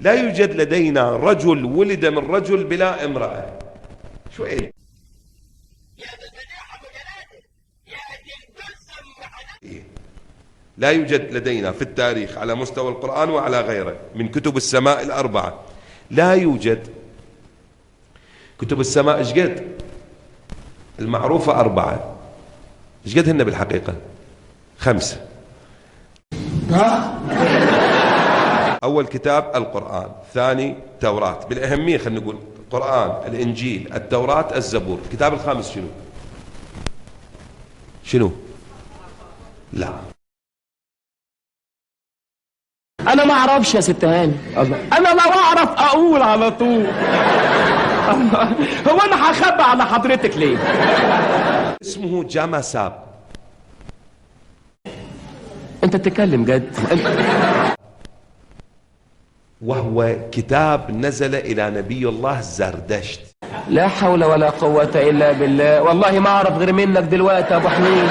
لا يوجد لدينا رجل ولد من رجل بلا امرأة. شو إيه؟ لا يوجد لدينا في التاريخ على مستوى القرآن وعلى غيره من كتب السماء الأربعة، لا يوجد. كتب السماء ايش قد؟ المعروفة 4. ايش قد هن بالحقيقة؟ 5. أول كتاب القرآن، ثاني توراة بالأهمية، خلينا نقول القرآن، الإنجيل، التوراة، الزبور. الكتاب الخامس شنو؟ شنو؟ لا انا ما اعرفش يا ست هاني. انا لو اعرف اقول على طول. هو انا هخبي على حضرتك ليه؟ اسمه جاماساب. انت بتتكلم جد؟ وهو كتاب نزل إلى نبي الله زردشت. لا حول ولا قوة الا بالله. والله ما اعرف غير منك دلوقتي يا ابو حميد.